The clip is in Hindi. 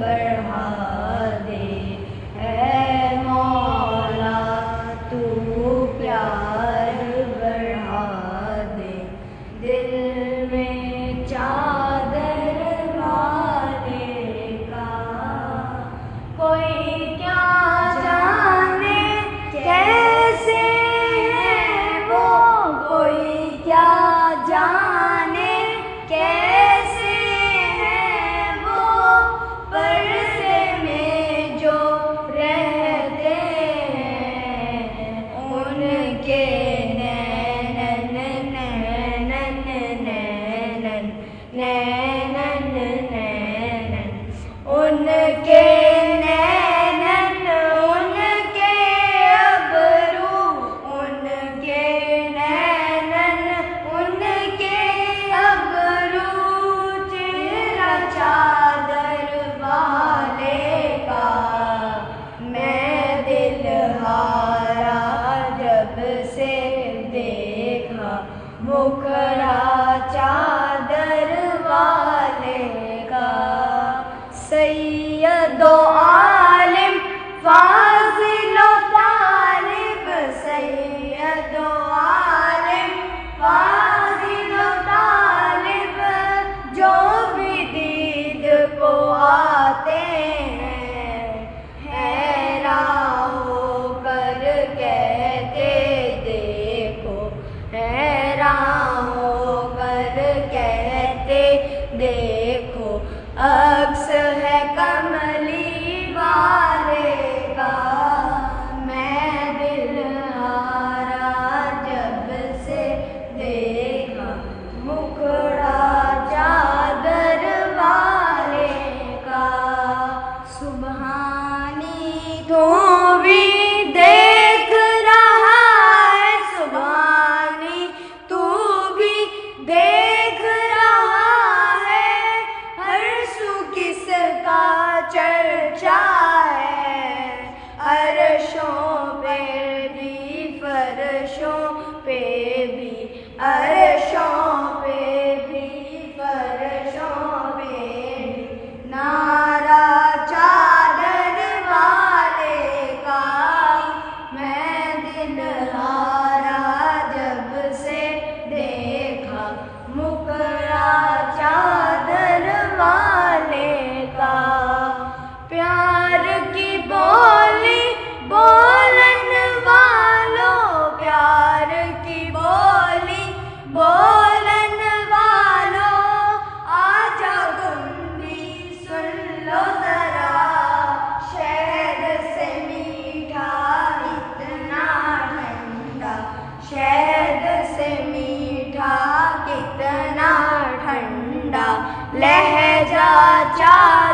बढ़ा दे, ऐ मौला तू प्यार बढ़ा दे। दिल में चादर वाले का कोई क्या जाने कैसे है वो, कोई क्या जाने कैसे है वो, पर्दे में जो रहते हैं उनके नैनन नैनन नैनन नैनन नैनन, उनके नैनन उनके अबरू, उनके नैनन उनके अबरू, चेहरा चादर वाले का। मैं दिल हारा जब से देखा मुखड़ा चादर वाले का। सैयदो आलिम फाज़िलो तालिब, सैयदो आलिम फाज़िलो तालिब, जो भी दीद को आते हैं हैरान होकर कहते देखो, हैरान होकर कहते देखो, अक्स है कमली वाले का। मैं दिल हारा जब से देखा मुखड़ा चादर वाले का। सुबहानी तू भी देख रहा है, सुबहानी तू भी देख रहा है, हर सू किसका चर्चा है, अर्शों पे भी फर्शों पे भी, अर्शों पे भी फर्शों पे भी, नारा चादर वाले का। मैं दिल हारा जब से देखा मुखड़ा चादर वाले का। प्यार की बोली बोलन वालों, प्यार की बोली बोलन वालों, आजा तुम भी सुन लो जरा, शहद से मीठा इतना ठंडा, शहद से मीठा कितना ठंडा, लहजा चादर